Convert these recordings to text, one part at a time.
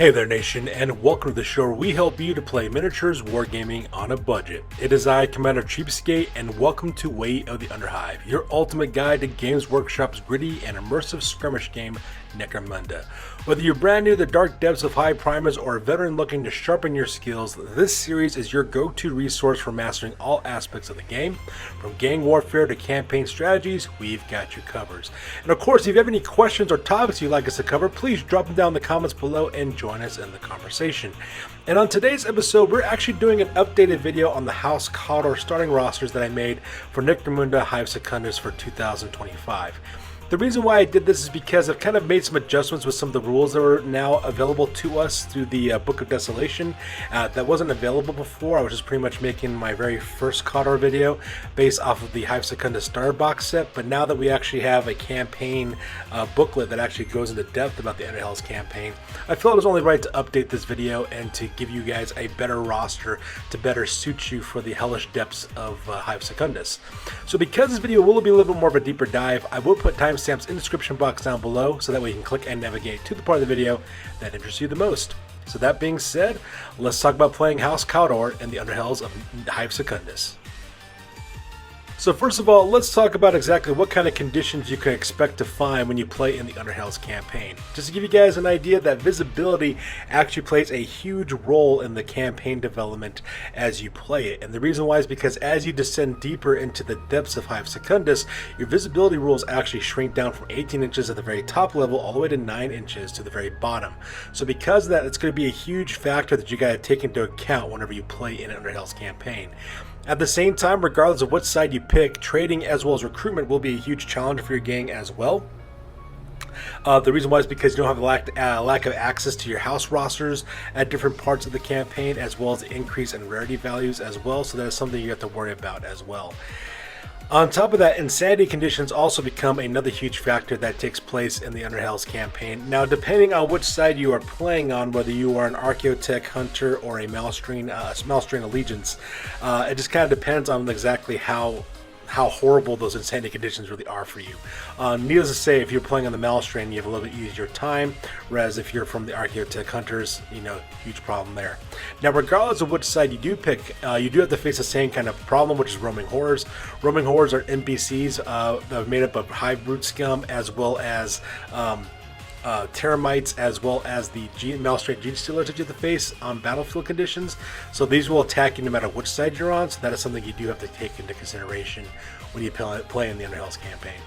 Hey there nation, and welcome to the show where we help you to play miniatures wargaming on a budget. It is I, Commander Cheapskate, and welcome to Way of the Underhive, your ultimate guide to Games Workshop's gritty and immersive skirmish game, Necromunda. Whether you're brand new to the dark depths of Hive Primus or a veteran looking to sharpen your skills, this series is your go-to resource for mastering all aspects of the game. From gang warfare to campaign strategies, we've got you covered. And of course, if you have any questions or topics you'd like us to cover, please drop them down in the comments below and join us in the conversation. And on today's episode, we're actually doing an updated video on the House Cawdor starting rosters that I made for Necromunda Hive Secundus for 2025. The reason why I did this is because I've kind of made some adjustments with some of the rules that are now available to us through the Book of Desolation that wasn't available before. I was just pretty much making my very first Cawdor video based off of the Hive Secundus starter box set, but now that we actually have a campaign booklet that actually goes into depth about the Underhells campaign, I felt it was only right to update this video and to give you guys a better roster to better suit you for the hellish depths of Hive Secundus. So because this video will be a little bit more of a deeper dive, I will put timestamps in the description box down below so that way you can click and navigate to the part of the video that interests you the most. So that being said, let's talk about playing House Cawdor and the Underhells of Hive Secundus. So first of all, let's talk about exactly what kind of conditions you can expect to find when you play in the Underhells campaign. Just to give you guys an idea, that visibility actually plays a huge role in the campaign development as you play it. And the reason why is because as you descend deeper into the depths of Hive Secundus, your visibility rules actually shrink down from 18 inches at the very top level all the way to 9 inches to the very bottom. So because of that, it's going to be a huge factor that you got to take into account whenever you play in an Underhells campaign. At the same time, regardless of what side you pick, trading as well as recruitment will be a huge challenge for your gang as well. The reason why is because you don't have a lack of access to your house rosters at different parts of the campaign, as well as the increase in rarity values as well, so that is something you have to worry about as well. On top of that, insanity conditions also become another huge factor that takes place in the Underhells campaign. Now, depending on which side you are playing on, whether you are an Archeotech hunter or a Malstrain allegiance, it just kind of depends on exactly how horrible those insanity conditions really are for you. Needless to say, if you're playing on the Malstrain, you have a little bit easier time, whereas if you're from the Archeotech Hunters, huge problem there. Now, regardless of which side you do pick, you do have to face the same kind of problem, which is roaming horrors. Roaming horrors are NPCs that are made up of hive brute scum, as well as termites, as well as the Malstrain gene stealers that you have to face on battlefield conditions. So these will attack you no matter which side you're on, so that is something you do have to take into consideration when you play in the Underhells campaign.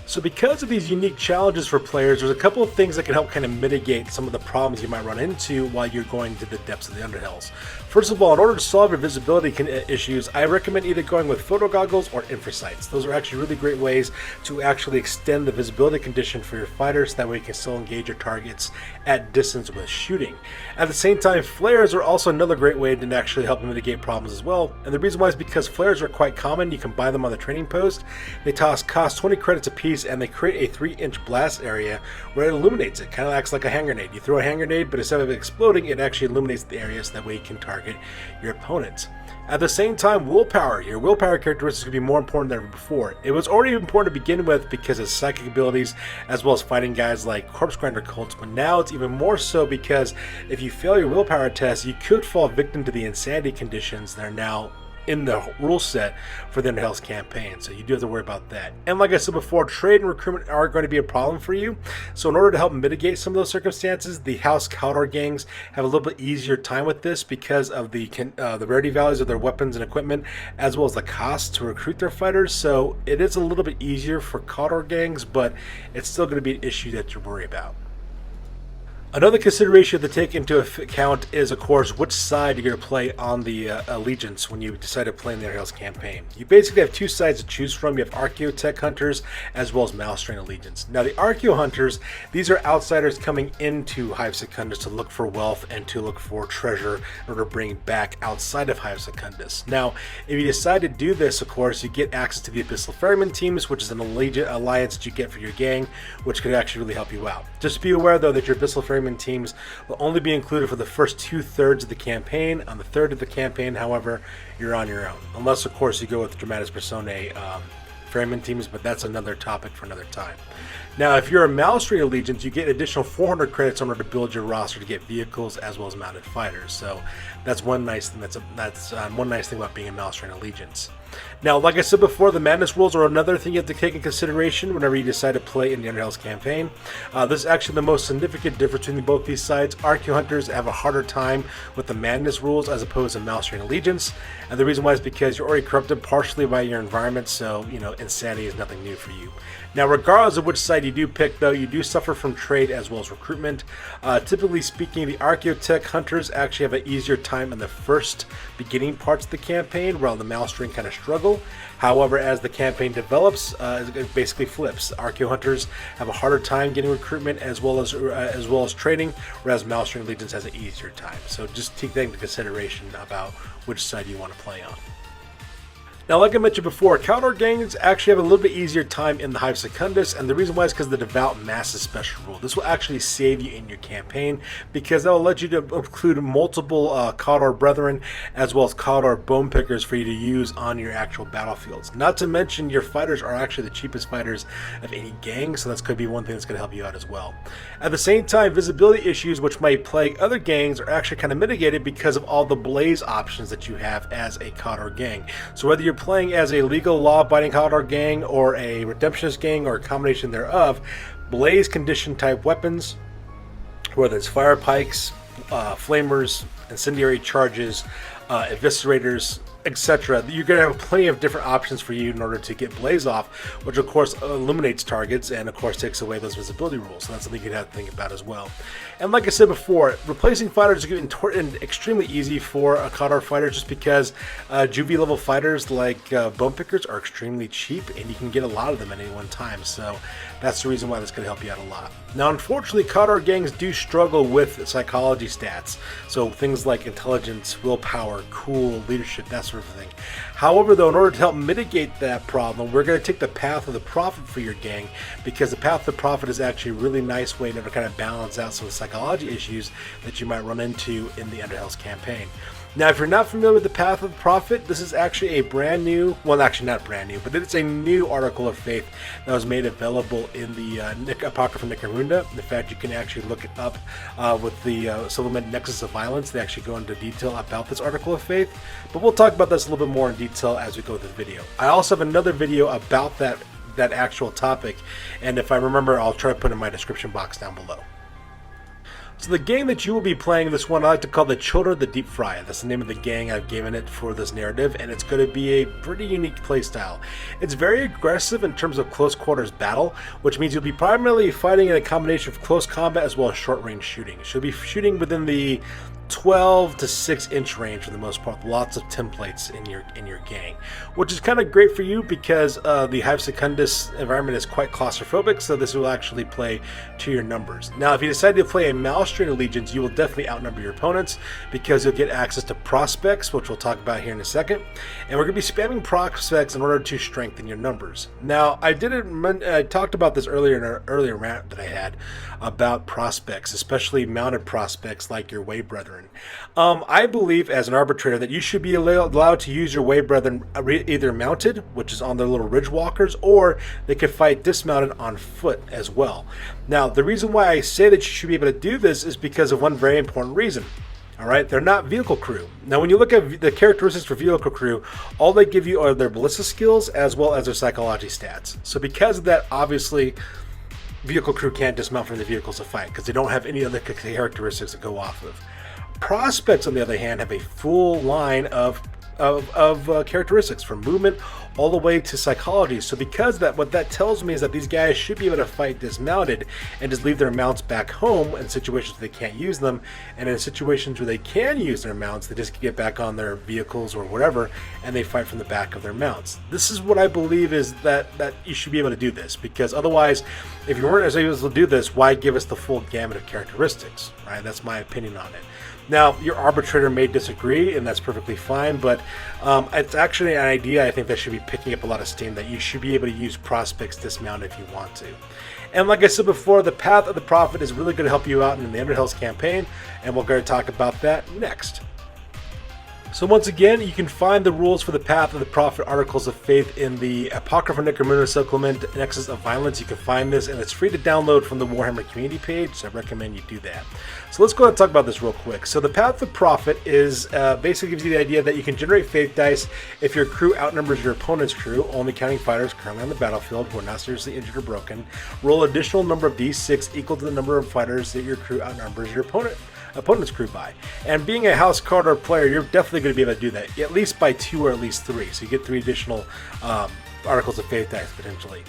So because of these unique challenges for players, there's a couple of things that can help kind of mitigate some of the problems you might run into while you're going to the depths of the Underhells. First of all, in order to solve your visibility issues, I recommend either going with photo goggles or infrasights. Those are actually really great ways to actually extend the visibility condition for your fighters, so that way you can still engage your targets at distance with shooting. At the same time, flares are also another great way to actually help mitigate problems as well. And the reason why is because flares are quite common. You can buy them on the trading post. They cost 20 credits a piece, and they create a 3-inch blast area where it illuminates it. Kind of acts like a hand grenade. You throw a hand grenade, but instead of exploding, it actually illuminates the area, so that way you can target your opponents. At the same time, willpower. Your willpower characteristics could be more important than ever before. It was already important to begin with because of psychic abilities, as well as fighting guys like corpse grinder cults, but now it's even more so because if you fail your willpower test, you could fall victim to the insanity conditions that are now in the rule set for the Underhells campaign, so you do have to worry about that. And like I said before, trade and recruitment are going to be a problem for you, so in order to help mitigate some of those circumstances, the House Cawdor gangs have a little bit easier time with this because of the rarity values of their weapons and equipment, as well as the cost to recruit their fighters. So it is a little bit easier for Cawdor gangs, but it's still going to be an issue that you worry about. Another consideration to take into account is, of course, which side you're going to play on the allegiance when you decide to play in the Underhells campaign. You basically have two sides to choose from. You have Archeotech Hunters as well as Malstrain allegiance. Now, the Archeo-Hunters, these are outsiders coming into Hive Secundus to look for wealth and to look for treasure in order to bring back outside of Hive Secundus. Now, if you decide to do this, of course, you get access to the Abyssal Ferryman teams, which is an alliance that you get for your gang, which could actually really help you out. Just be aware, though, that your Abyssal Ferryman teams will only be included for the first 2/3 of the campaign. On the third of the campaign, however, you're on your own. Unless, of course, you go with Dramatis Personae ferryman teams, but that's another topic for another time. Now, if you're a Malstrain Allegiance, you get additional 400 credits in order to build your roster to get vehicles as well as mounted fighters. So that's one nice thing. That's one nice thing about being a Malstrain Allegiance. Now, like I said before, the madness rules are another thing you have to take into consideration whenever you decide to play in the Underhells campaign. This is actually the most significant difference between both these sides. Archeo-Hunters have a harder time with the madness rules as opposed to Malstrain Allegiance, and the reason why is because you're already corrupted partially by your environment, so insanity is nothing new for you. Now, regardless of which side you do pick, though, you do suffer from trade as well as recruitment. Typically speaking, the Archeotech Hunters actually have an easier time in the first beginning parts of the campaign, while the Malstrain kind of struggle. However, as the campaign develops, it basically flips. Archeo-Hunters have a harder time getting recruitment as well as trading, whereas Malstrain Allegiance has an easier time. So just take that into consideration about which side you want to play on. Now, like I mentioned before, Cawdor gangs actually have a little bit easier time in the Hive Secundus, and the reason why is because of the Devout Masses special rule. This will actually save you in your campaign, because that will let you to include multiple Cawdor Brethren, as well as Cawdor Bone Pickers for you to use on your actual battlefields. Not to mention, your fighters are actually the cheapest fighters of any gang, so that's going to be one thing that's going to help you out as well. At the same time, visibility issues, which might plague other gangs, are actually kind of mitigated because of all the blaze options that you have as a Cawdor gang. So whether you're playing as a legal law-abiding Cawdor gang or a redemptionist gang or a combination thereof, blaze condition type weapons, whether it's fire pikes, flamers, incendiary charges, eviscerators, etc., you're going to have plenty of different options for you in order to get blaze off, which of course eliminates targets and of course takes away those visibility rules. So that's something you'd have to think about as well. And like I said before, replacing fighters is getting extremely easy for a Cawdor fighter, just because juvie level fighters like Bone Pickers are extremely cheap, and you can get a lot of them at any one time. So that's the reason why this could help you out a lot. Now, unfortunately, Cawdor gangs do struggle with psychology stats, so things like intelligence, willpower, cool, leadership, that sort of thing. However, though, in order to help mitigate that problem, we're going to take the path of the prophet for your gang, because the path of the prophet is actually a really nice way to kind of balance out some of the psychology issues that you might run into in the Underhells campaign. Now, if you're not familiar with the Path of the Prophet, this is actually a brand new, well, actually not brand new, but it's a new article of faith that was made available in the Apocrypha Necromunda. In fact, you can actually look it up with the supplement Nexus of Violence. They actually go into detail about this article of faith, but we'll talk about this a little bit more in detail as we go through the video. I also have another video about that actual topic, and if I remember, I'll try to put it in my description box down below. So the gang that you will be playing, this one I like to call the Children of the Deep Fry. That's the name of the gang I've given it for this narrative, and it's going to be a pretty unique playstyle. It's very aggressive in terms of close quarters battle, which means you'll be primarily fighting in a combination of close combat as well as short range shooting. You'll be shooting within the 12 to 6 inch range for the most part, lots of templates in your gang, which is kind of great for you because the Hive Secundus environment is quite claustrophobic, so this will actually play to your numbers. Now, if you decide to play a Malstrain Allegiance, you will definitely outnumber your opponents because you'll get access to prospects, which we'll talk about here in a second, and we're going to be spamming prospects in order to strengthen your numbers. Now, I talked about this earlier in an earlier rant that I had about prospects, especially mounted prospects like your Way Brethren. I believe as an arbitrator that you should be allowed to use your Way Brethren either mounted, which is on their little ridge walkers, or they could fight dismounted on foot as well. Now, the reason why I say that you should be able to do this is because of one very important reason. Alright, they're not vehicle crew. Now, when you look at the characteristics for vehicle crew, all they give you are their ballista skills as well as their psychology stats. So because of that, obviously, vehicle crew can't dismount from the vehicles to fight because they don't have any other characteristics to go off of. Prospects, on the other hand, have a full line of characteristics from movement all the way to psychology. So because that, what that tells me is that these guys should be able to fight dismounted and just leave their mounts back home in situations where they can't use them, and in situations where they can use their mounts, they just get back on their vehicles or whatever, and they fight from the back of their mounts. This is what I believe is that you should be able to do this, because otherwise, if you weren't able to do this, why give us the full gamut of characteristics, right? That's my opinion on it. Now, your arbitrator may disagree, and that's perfectly fine, but it's actually an idea I think that should be picking up a lot of steam, that you should be able to use prospects dismounted if you want to. And like I said before, the Path of the Prophet is really going to help you out in the Underhells campaign, and we're going to talk about that next. So once again, you can find the rules for the Path of the Prophet Articles of Faith in the Apocrypha Necromunda supplement, Nexus of Violence. You can find this, and it's free to download from the Warhammer community page, so I recommend you do that. So let's go ahead and talk about this real quick. So the Path of the Prophet is basically gives you the idea that you can generate faith dice if your crew outnumbers your opponent's crew, only counting fighters currently on the battlefield who are not seriously injured or broken. Roll an additional number of d6 equal to the number of fighters that your crew outnumbers your opponent's crew by. And being a House Cawdor player, you're definitely going to be able to do that, at least by 2 or at least 3. So you get 3 additional Articles of Faith dice potentially.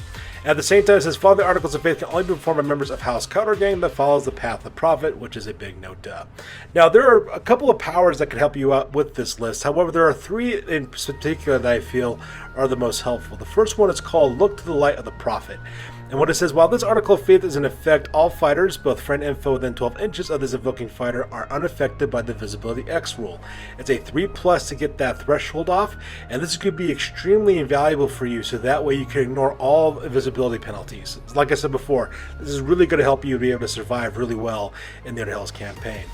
At the same time, it says, follow the Articles of Faith can only be performed by members of House Cawdor gang that follows the Path of the Prophet, which is a big no-duh. Now, there are a couple of powers that can help you out with this list. However, there are 3 in particular that I feel are the most helpful. The first one is called Look to the Light of the Prophet. And what it says, while this Article of Faith is in effect, all fighters, both friend and foe within 12 inches of this invoking fighter, are unaffected by the Visibility X rule. It's a 3+ to get that threshold off, and this could be extremely invaluable for you, so that way you can ignore all visibility penalties. Like I said before, this is really going to help you be able to survive really well in the Underhells campaign.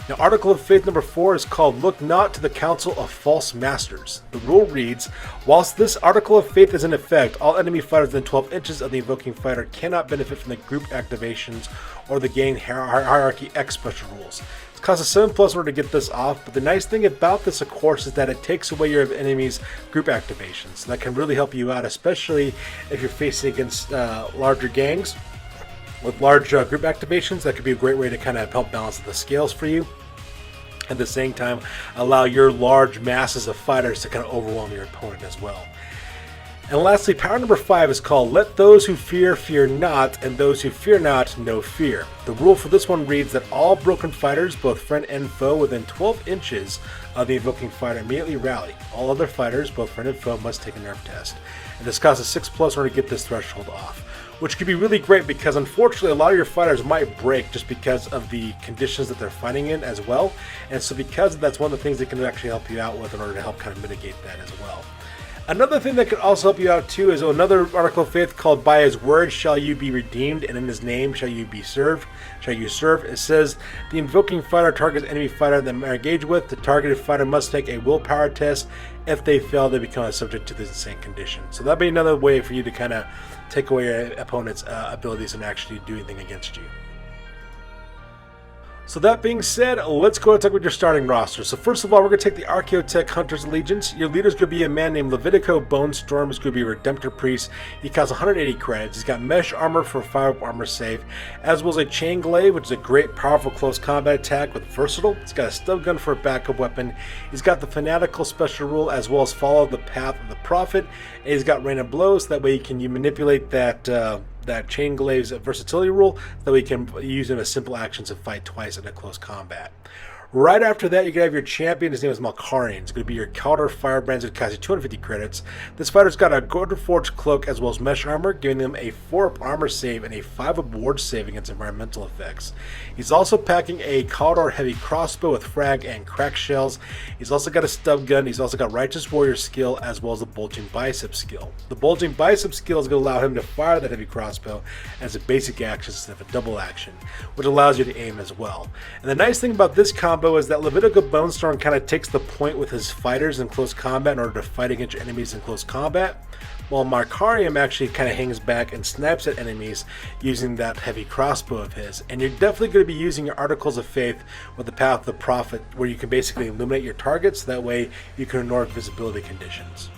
Now, Article of Faith number 4 is called Look Not to the Council of False Masters. The rule reads, whilst this Article of Faith is in effect, all enemy fighters within 12 inches of the invoking fighter cannot benefit from the group activations or the gang hierarchy X special rules. It costs a 7+ in order to get this off, but the nice thing about this, of course, is that it takes away your enemy's group activations. So that can really help you out, especially if you're facing against larger gangs. With large group activations, that could be a great way to kind of help balance the scales for you. At the same time, allow your large masses of fighters to kind of overwhelm your opponent as well. And lastly, power number 5 is called Let Those Who Fear, Fear Not, and Those Who Fear Not, No Fear. The rule for this one reads that all broken fighters, both friend and foe, within 12 inches of the invoking fighter immediately rally. All other fighters, both friend and foe, must take a nerf test. And this costs a 6+ in order to get this threshold off, which could be really great because unfortunately a lot of your fighters might break just because of the conditions that they're fighting in as well. And so because that's one of the things that can actually help you out with in order to help kind of mitigate that as well. Another thing that could also help you out too is another Article of Faith called By His Word Shall You Be Redeemed, and in His Name Shall You Serve. It says the invoking fighter targets enemy fighter that they engage with. The targeted fighter must take a willpower test. If they fail, they become subject to this insane condition. So that'd be another way for you to kind of take away your opponent's abilities and actually do anything against you. So that being said, let's go and talk about your starting roster. So first of all, we're going to take the Archeotech Hunter's Allegiance. Your leader is going to be a man named Levitico Bonestorm. He's going to be a Redemptor Priest. He costs 180 credits. He's got Mesh Armor for 5 armor save, as well as a Chain Glaive, which is a great, powerful close combat attack with Versatile. He's got a Stub Gun for a backup weapon. He's got the Fanatical Special Rule, as well as Follow the Path of the Prophet. And he's got Rain of Blows. That way you manipulate that Chain Glaive's versatility rule, that we can use in a simple action to fight twice in a close combat. Right after that, you're going to have your champion. His name is Malstrain. It's going to be your Cawdor Firebrands. It costs you 250 credits. This fighter's got a Golden Forged Cloak as well as Mesh Armor, giving them a 4 armor save and a 5 ward save against environmental effects. He's also packing a Cawdor Heavy Crossbow with frag and crack shells. He's also got a Stub Gun. He's also got Righteous Warrior skill as well as the Bulging Bicep skill. The Bulging Bicep skill is going to allow him to fire that heavy crossbow as a basic action instead of a double action, which allows you to aim as well. And the nice thing about this combo is that Levitico Bonestorm kind of takes the point with his fighters in close combat in order to fight against your enemies in close combat, while Malstrain actually kind of hangs back and snipes at enemies using that heavy crossbow of his. And you're definitely going to be using your Articles of Faith with the Path of the Prophet, where you can basically illuminate your targets, so that way you can ignore visibility conditions.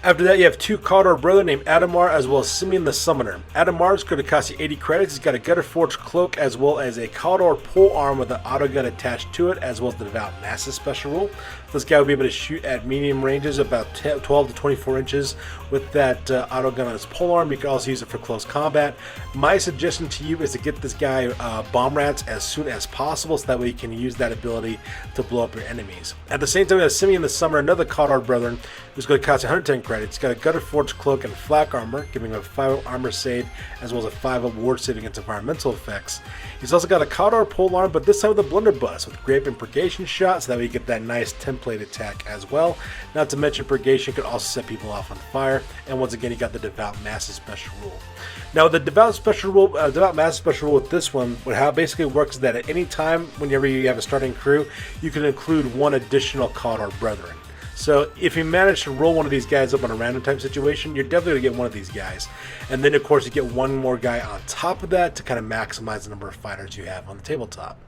After that, you have 2 Cawdor brother named Adamar as well as Simeon the Summoner. Adamar is going to cost you 80 credits. He's got a Gutter Forged Cloak as well as a Cawdor pole arm with an auto gun attached to it, as well as the Devout Masses special rule. This guy will be able to shoot at medium ranges about 12 to 24 inches with that auto gun on his pole arm. You can also use it for close combat. My suggestion to you is to get this guy bomb rats as soon as possible, so that way you can use that ability to blow up your enemies. At the same time, we have Simeon the Summoner, another Cawdor brethren, who's going to cost you 110 credits. He's got a Gutter Forge Cloak and Flak Armor, giving him a 5 armor save as well as a 5 ward save against environmental effects. He's also got a Cawdor polearm, but this time with a blunderbuss with Grape and Purgation Shot, so that way you get that nice template attack as well. Not to mention Purgation could also set people off on fire, and once again you got the Devout Massive special rule. Now the Devout Massive special rule with this one, how it basically works is that at any time whenever you have a starting crew, you can include one additional Cawdor Brethren. So if you manage to roll one of these guys up on a random type situation, you're definitely going to get one of these guys. And then of course you get one more guy on top of that to kind of maximize the number of fighters you have on the tabletop.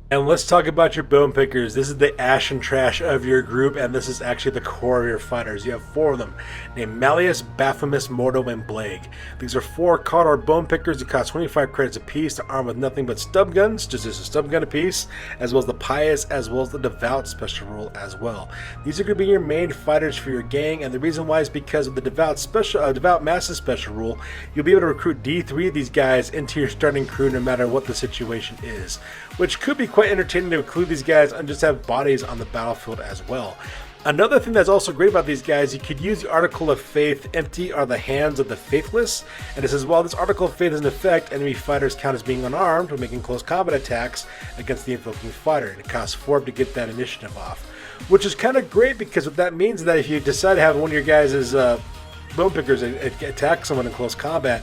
And let's talk about your bone pickers. This is the ash and trash of your group, and this is actually the core of your fighters. You have 4 of them, named Malleus, Baphomet, Mordo, and Blague. These are 4 Cawdor bone pickers that cost 25 credits apiece. They're armed with nothing but stub guns, just as a stub gun apiece, as well as the Pious, as well as the Devout special rule as well. These are going to be your main fighters for your gang, and the reason why is because of the Devout Massive special rule. You'll be able to recruit D3 of these guys into your starting crew no matter what the situation is, which could be quite entertaining to include these guys and just have bodies on the battlefield as well. Another thing that's also great about these guys, you could use the Article of Faith, empty are the hands of the faithless, and it says while this Article of Faith is in effect, enemy fighters count as being unarmed when making close combat attacks against the invoking fighter, and it costs 4 to get that initiative off, which is kind of great because what that means is that if you decide to have one of your guys as bone pickers attack someone in close combat,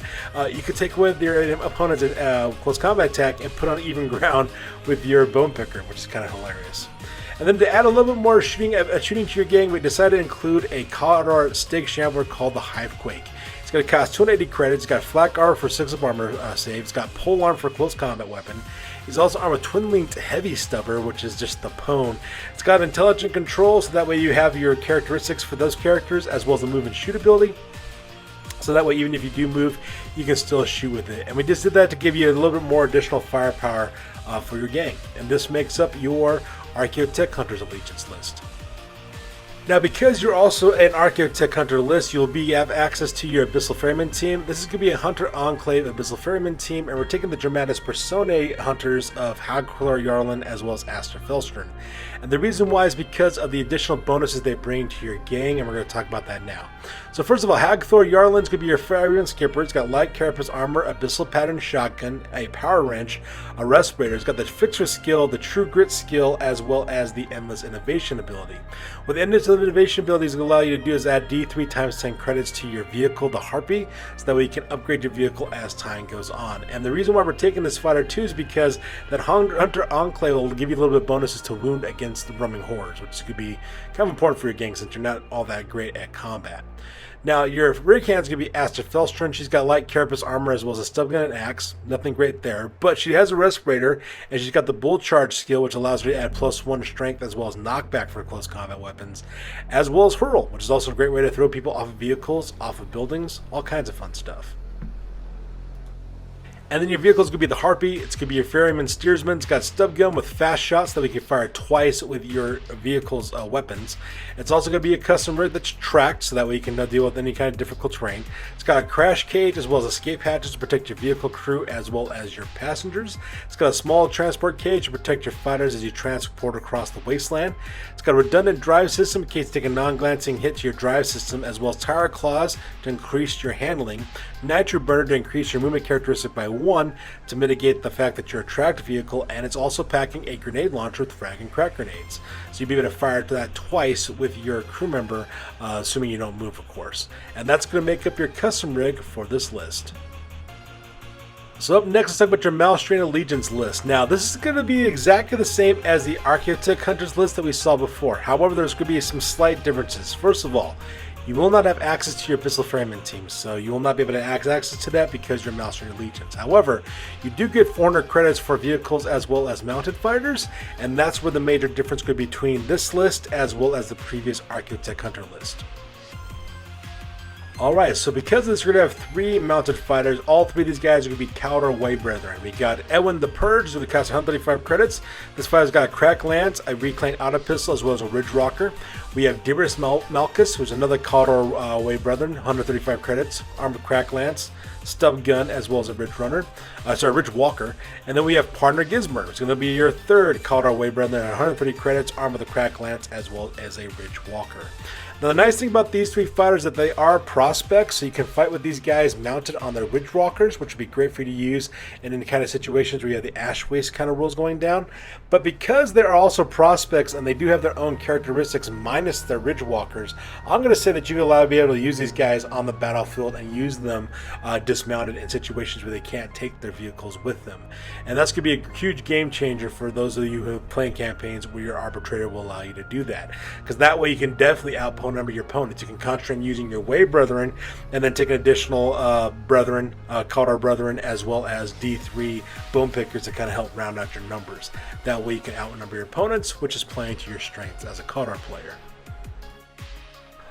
you could take away your opponent's close combat attack and put on even ground with your bone picker, which is kind of hilarious. And then to add a little bit more shooting to your gang, we decided to include a Cawdor Stake Shambler called the Hive Quake. It's going to cost 280 credits. It's got Flak Armor for 6 of armor save. It's got Pole Arm for close combat weapon. He's also armed with Twin-Linked Heavy Stubber, which is just the pwn. It's got Intelligent Control, so that way you have your characteristics for those characters, as well as the move and shoot ability. So that way, even if you do move, you can still shoot with it. And we just did that to give you a little bit more additional firepower for your gang. And this makes up your Archeotech Hunters Allegiance list. Now, because you're also an Archeotech Hunter list, you'll have access to your Abyssal Ferryman team. This is going to be a Hunter Enclave Abyssal Ferryman team, and we're taking the Dramatis Personae Hunters of Hagthor Jarlan as well as Aster Felstern. And the reason why is because of the additional bonuses they bring to your gang, and we're going to talk about that now. So first of all, Hagthor Jarlan's going to be your Ferryman Skipper. It's got Light Carapace Armor, Abyssal Pattern Shotgun, a Power Wrench, a Respirator. It's got the Fixer skill, the True Grit skill, as well as the Endless Innovation ability. With the Endless Innovation ability, is going to allow you to do is add D3 times 10 credits to your vehicle, the Harpy, so that way you can upgrade your vehicle as time goes on. And the reason why we're taking this fighter too is because that Hunter Enclave will give you a little bit of bonuses to wound against the roaming hordes, which could be kind of important for your gang since you're not all that great at combat. Now, your rear cannon's going to be Aster Felstern. She's got Light Carapace Armor as well as a Stub Gun and Axe. Nothing great there. But she has a Respirator, and she's got the Bull Charge skill, which allows her to add +1 strength as well as knockback for close combat weapons, as well as Hurl, which is also a great way to throw people off of vehicles, off of buildings, all kinds of fun stuff. And then your vehicle is going to be the Harpy. It's going to be your Ferryman Steersman. It's got Stub Gun with fast shots so that we can fire twice with your vehicle's weapons. It's also going to be a custom rig that's tracked so that way you can deal with any kind of difficult terrain. It's got a crash cage as well as escape hatches to protect your vehicle crew as well as your passengers. It's got a small transport cage to protect your fighters as you transport across the wasteland. It's got a redundant drive system in case you take a non-glancing hit to your drive system, as well as tire claws to increase your handling, nitro burner to increase your movement characteristic by 1 to mitigate the fact that you're a tracked vehicle, and it's also packing a grenade launcher with frag and crack grenades. So you'll be able to fire to that twice with your crew member, assuming you don't move, of course. And that's going to make up your custom rig for this list. So up next, let's talk about your Malstrain Allegiance list. Now, this is going to be exactly the same as the Archeotech Hunters list that we saw before. However, there's going to be some slight differences. First of all, you will not have access to your Abyssal Ferryman team, so you will not be able to have access to that because you're Malstrain Allegiance. However, you do get 400 credits for vehicles as well as mounted fighters, and that's where the major difference could be between this list as well as the previous Archeotech Hunter list. Alright, so because of this, we're going to have 3 mounted fighters. All 3 of these guys are going to be Cawdor Way Brethren. We got Edwin the Purge, who costs 135 credits. This fighter's got a Crack Lance, a Reclaimed Auto Pistol, as well as a Ridge Rocker. We have Dibris Malchus, who's another Cawdor Way Brethren, 135 credits, armed with Crack Lance, stub gun, as well as a Ridge Runner, Ridge Walker. And then we have Partner Gizmer. It's going to be your third Cawdor Way Brethren at 130 credits, armed with a Crack Lance, as well as a Ridge Walker. Now the nice thing about these three fighters is that they are prospects, so you can fight with these guys mounted on their Ridge Walkers, which would be great for you to use in any kind of situations where you have the Ash Waste kind of rules going down. But because they're also prospects and they do have their own characteristics minus their Ridge Walkers, I'm going to say that you will be able to use these guys on the battlefield and use them dismounted in situations where they can't take their vehicles with them. And that's going to be a huge game changer for those of you who are playing campaigns where your arbitrator will allow you to do that. Because that way you can definitely outpoint number your opponents. You can concentrate on using your Way Brethren and then take an additional Cawdor Brethren, as well as D3 Bone Pickers to kind of help round out your numbers. That way you can outnumber your opponents, which is playing to your strengths as a Cawdor player.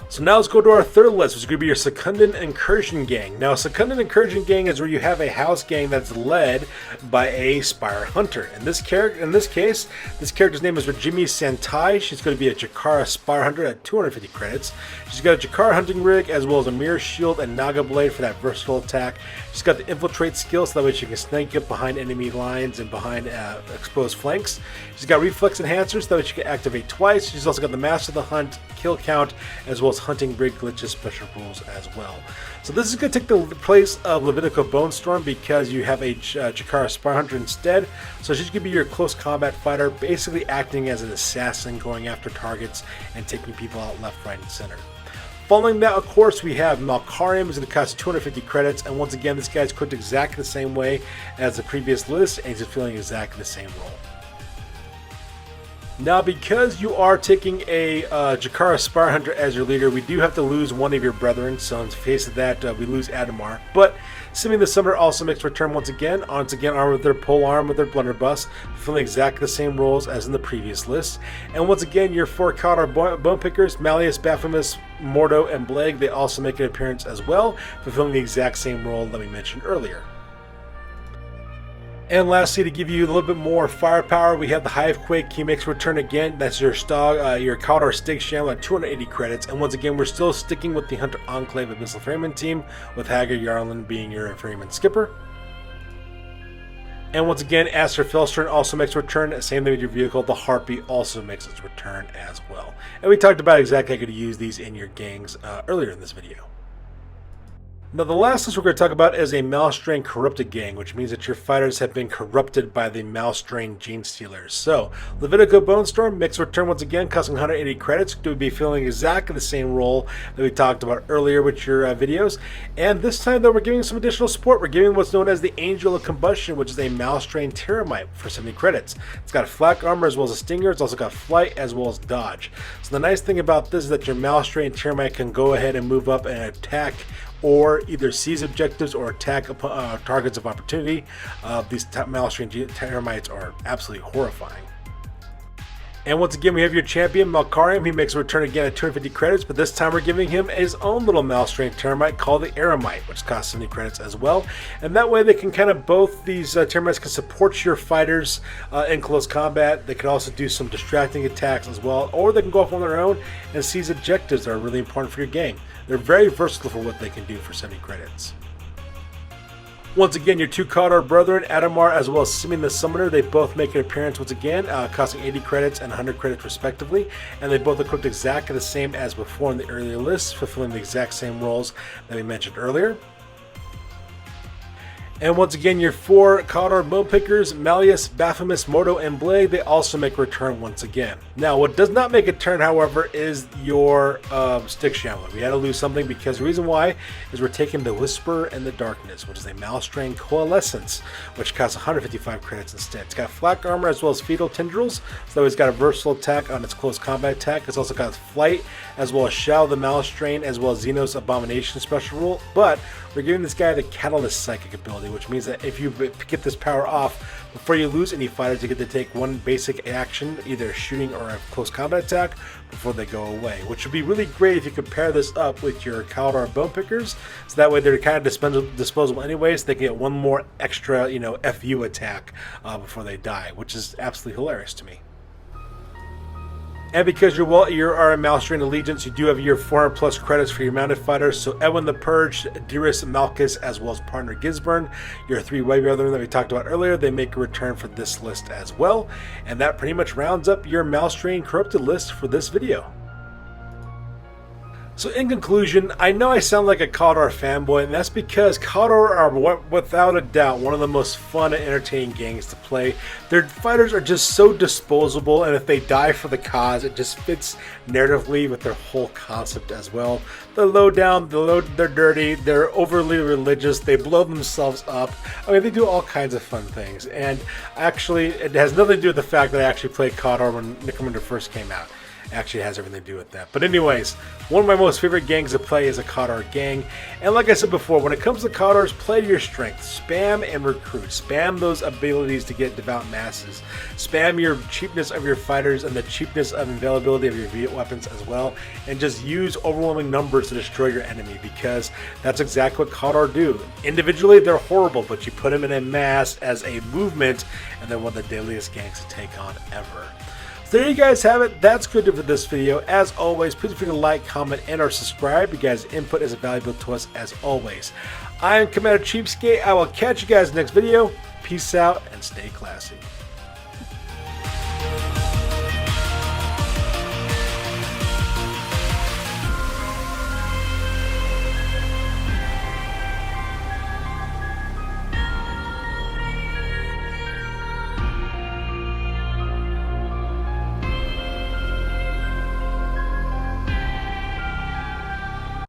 So now let's go to our third list, which is going to be your Secundan Incursion Gang. Now, Secundan Incursion Gang is where you have a house gang that's led by a Spire Hunter. In this case, this character's name is Rajimi Santai. She's going to be a Jakara Spire Hunter at 250 credits. She's got a Jakara hunting rig, as well as a Mirror Shield and Naga Blade for that versatile attack. She's got the Infiltrate skill, so that way she can sneak up behind enemy lines and behind exposed flanks. She's got Reflex Enhancers, so that way she can activate twice. She's also got the Master of the Hunt, Kill Count, as well as Hunting Rig Glitches special rules as well. So this is going to take the place of Levitico Bonestorm because you have a Jakara Spire Hunter instead. So she's going to be your close combat fighter, basically acting as an assassin, going after targets and taking people out left, right, and center. Following that, of course, we have Malstrain, who's going to cost 250 credits, and once again, this guy's equipped exactly the same way as the previous list, and he's feeling exactly the same role. Now, because you are taking a Jakara Spire Hunter as your leader, we do have to lose one of your brethren, so in the face of that, we lose Adamar. But Simian the Summoner also makes return once again armed with their pole arm with their blunderbuss, fulfilling exactly the same roles as in the previous list. And once again, your four Cawdor Bone Pickers, Malleus, Baphomet, Mordo, and Bleg, they also make an appearance as well, fulfilling the exact same role that we mentioned earlier. And lastly, to give you a little bit more firepower, we have the Hivequake. He makes a return again. That's your Cawdor Stig Shambler at 280 credits. And once again, we're still sticking with the Hunter Enclave of Missile Ferryman team, with Hagar Yarlin being your ferryman skipper. And once again, Aster Felstern also makes a return. Same thing with your vehicle. The Harpy also makes its return as well. And we talked about exactly how you could use these in your gangs earlier in this video. Now, the last list we're going to talk about is a Malstrain Corrupted Gang, which means that your fighters have been corrupted by the Malstrain Gene Stealers. So, Levitico Bonestorm makes a return once again, costing 180 credits. To be feeling exactly the same role that we talked about earlier with your videos. And this time, though, we're giving some additional support. We're giving what's known as the Angel of Combustion, which is a Malstrain Terramite for 70 credits. It's got flak armor as well as a stinger. It's also got flight as well as dodge. So the nice thing about this is that your Malstrain Terramite can go ahead and move up and attack or either seize objectives or attack targets of opportunity. These Malstrain Terramites are absolutely horrifying. And once again, we have your champion, Malkarium. He makes a return again at 250 credits, but this time we're giving him his own little Malstrain Terramite called the Eremite, which costs 70 credits as well. And that way they can kind of, both these Terramites can support your fighters in close combat. They can also do some distracting attacks as well, or they can go off on their own and seize objectives that are really important for your game. They're very versatile for what they can do for 70 credits. Once again, your two Cawdor brethren, Adamar as well as Simian the Summoner, they both make an appearance once again, costing 80 credits and 100 credits respectively, and they both equipped exactly the same as before in the earlier list, fulfilling the exact same roles that we mentioned earlier. And once again, your four Cawdor Bone Pickers, Malleus, Baphomet, Mordo, and Blade, they also make a return once again. Now, what does not make a turn, however, is your Stig Shambler. We had to lose something because the reason why is we're taking the Whisperer and the Darkness, which is a Malstrain Coalescence, which costs 155 credits instead. It's got flak armor as well as fetal tendrils, so it's got a versatile attack on its close combat attack. It's also got flight as well as Shadow the Malstrain as well as Xenos Abomination special rule, but we're giving this guy the Catalyst Psychic ability, which means that if you get this power off, before you lose any fighters, you get to take one basic action, either a shooting or a close combat attack, before they go away. Which would be really great if you could pair this up with your Cawdor Bone Pickers, so that way they're kind of disposable anyways. They can get one more extra, FU attack before they die, which is absolutely hilarious to me. And because you are a Malstrain Allegiance, you do have your 400 plus credits for your mounted fighters. So Edwin the Purge, Dearest Malchus, as well as Partner Gisburn, your 3 Wave Brethren that we talked about earlier, they make a return for this list as well. And that pretty much rounds up your Malstrain Corrupted list for this video. So in conclusion, I know I sound like a Cawdor fanboy, and that's because Cawdor are without a doubt one of the most fun and entertaining gangs to play. Their fighters are just so disposable, and if they die for the cause, it just fits narratively with their whole concept as well. They're low down, they're dirty, they're overly religious, they blow themselves up. I mean, they do all kinds of fun things, and actually, it has nothing to do with the fact that I actually played Cawdor when Necromunda first came out. Actually has everything to do with that. But anyways, one of my most favorite gangs to play is a Cawdor gang. And like I said before, when it comes to Cawdors, play to your strength. Spam and recruit. Spam those abilities to get devout masses. Spam your cheapness of your fighters and the cheapness of availability of your weapons as well. And just use overwhelming numbers to destroy your enemy, because that's exactly what Cawdor do. Individually, they're horrible, but you put them in a mass as a movement, and they're one of the deadliest gangs to take on ever. So there you guys have it. That's good for this video. As always, please feel free to like, comment, and or subscribe. You guys' input is valuable to us as always. I am Commander Cheapskate. I will catch you guys next video. Peace out and stay classy.